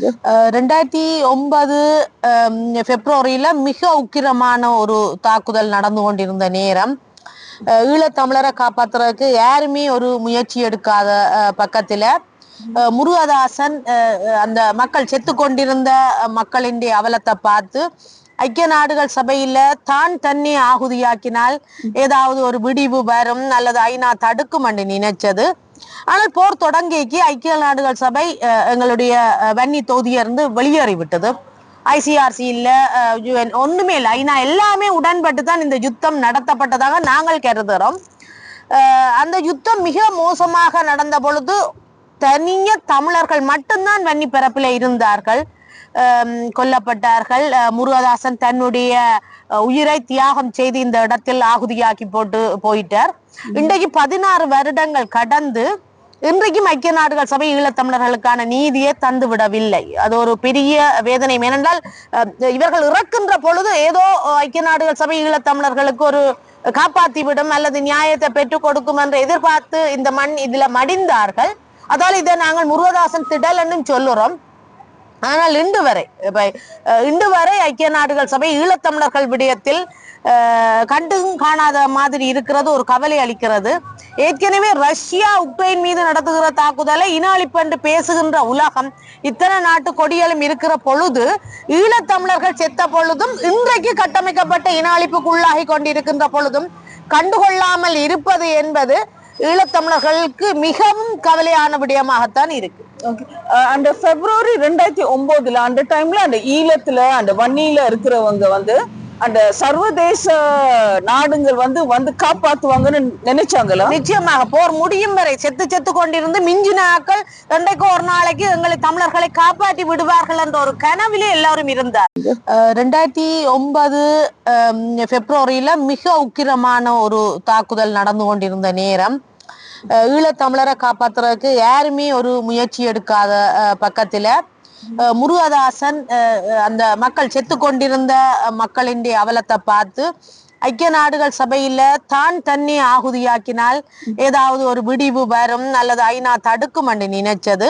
2009 பிப்ரவரியில மிக உக்கிரமான ஒரு தாக்குதல் நடந்து கொண்டிருந்த நேரம் ஈழத்தமிழரை காப்பாத்துறதுக்கு யாருமே ஒரு முயற்சி எடுக்காத பக்கத்துல முருகதாசன் அந்த மக்கள் செத்து கொண்டிருந்த மக்களின் அவலத்தை பார்த்து ஐக்கிய நாடுகள் சபையில தான் தன்னை ஆகுதியாக்கினால் ஏதாவது ஒரு விடிவு வரும் அல்லது ஐநா தடுக்கும் என்று நினைச்சது. ஆனால் போர் தொடங்கிக்கு ஐக்கிய நாடுகள் சபை எங்களுடைய வன்னி தொகுதியிலிருந்து வெளியேறிவிட்டது. ஐசிஆர்சி இல்ல, யுஎன் ஒண்ணுமே இல்லை. ஐநா எல்லாமே உடன்பட்டு தான் இந்த யுத்தம் நடத்தப்பட்டதாக நாங்கள் கருதுகிறோம். அந்த யுத்தம் மிக மோசமாக நடந்த பொழுது தனிய தமிழர்கள் மட்டும்தான் வன்னி பரப்பில இருந்தார்கள், கொல்லப்பட்டார்கள். முருகதாசன் தன்னுடைய உயிரை தியாகம் செய்து இந்த இடத்தில் ஆகுதியாக்கி போட்டு போயிட்டார். இன்றைக்கு 16 வருடங்கள் கடந்து இன்றைக்கும் ஐக்கிய நாடுகள் சபை ஈழத்தமிழர்களுக்கான நீதியை தந்து விடவில்லை. அது ஒரு பெரிய வேதனை. ஏனென்றால் இவர்கள் இறக்கின்ற பொழுது ஏதோ ஐக்கிய நாடுகள் சபை ஈழத்தமிழர்களுக்கு ஒரு காப்பாற்றி விடும் அல்லது நியாயத்தை பெற்றுக் கொடுக்கும் என்று எதிர்பார்த்து இந்த மண் இதுல மடிந்தார்கள். அதால் இதை நாங்கள் முருகதாசன் திடல் என்றும் சொல்லுறோம். ஆனால் இன்று வரை ஐக்கிய நாடுகள் சபை ஈழத்தமிழர்கள் விடயத்தில் கண்டும் காணாத மாதிரி இருக்கிறது ஒரு கவலை அளிக்கிறது. ஏற்கனவே ரஷ்யா உக்ரைன் மீது நடத்துகிற தாக்குதலை இன அழிப்பு என்று பேசுகின்ற உலகம் இத்தனை நாட்டு கொடிகளும் இருக்கிற பொழுது ஈழத்தமிழர்கள் செத்த பொழுதும் இன்றைக்கு கட்டமைக்கப்பட்ட இன அழிப்புக்குள்ளாகி கொண்டிருக்கின்ற பொழுதும் கண்டுகொள்ளாமல் இருப்பது என்பது ஈழத்தமிழர்களுக்கு மிகவும் கவலையான விடயமாகத்தான் இருக்கு. அந்த பிப்ரவரி 2009 அந்த டைம்ல அந்த ஈழத்துல அந்த வன்னியில இருக்கிறவங்க அந்த சர்வதேச நாடுகள் வந்து காப்பாத்துவாங்கன்னு நினைச்சாங்களா? நிச்சயமாக போர் முடியும் வரை செத்து கொண்டிருந்து மிஞ்சின ஆக்கள் இன்றைக்கு ஒரு நாளைக்கு எங்களை தமிழர்களை காப்பாற்றி விடுவார்கள் என்ற ஒரு கனவிலே எல்லாரும் இருந்தார். 2009 பிப்ரவரியில மிக உக்கிரமான ஒரு தாக்குதல் நடந்து கொண்டிருந்த நேரம் ஈழத்தமிழரை காப்பாத்துறதுக்கு யாருமே ஒரு முயற்சி எடுக்காத பக்கத்துல முருகதாசன் அந்த மக்கள் செத்து கொண்டிருந்த மக்களின் அவலத்தை பார்த்து ஐக்கிய நாடுகள் சபையில தான் தன்னை ஆகுதியாக்கினால் ஏதாவது ஒரு விடிவு வரும் அல்லது ஐநா தடுக்கும் என்று நினைச்சது.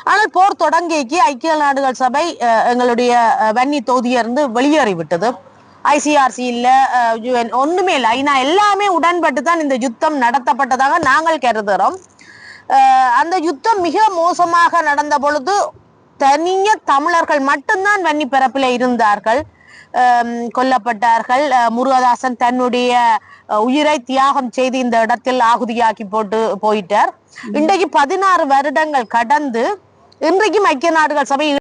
ஆனால் போர் தொடங்கிக்கு ஐக்கிய நாடுகள் சபை எங்களுடைய வன்னி தொகுதியிலிருந்து வெளியேறிவிட்டது. ஐசிஆர்சி இல்ல, யுஎன் ஒண்ணுமே இல்லை. ஐநா எல்லாமே உடன்பட்டு தான் இந்த யுத்தம் நடத்தப்பட்டதாக நாங்கள் கருதுகிறோம். அந்த யுத்தம் மிக மோசமாக நடந்த பொழுது தனிய தமிழர்கள் மட்டும்தான் வன்னி பரப்பில இருந்தார்கள், கொல்லப்பட்டார்கள். முருகதாசன் தன்னுடைய உயிரை தியாகம் செய்து இந்த இடத்தில் ஆகுதியாக்கி போட்டு போயிட்டார். இன்றைக்கு 16 வருடங்கள் கடந்து இன்றைக்கும் ஐக்கிய நாடுகள் சபை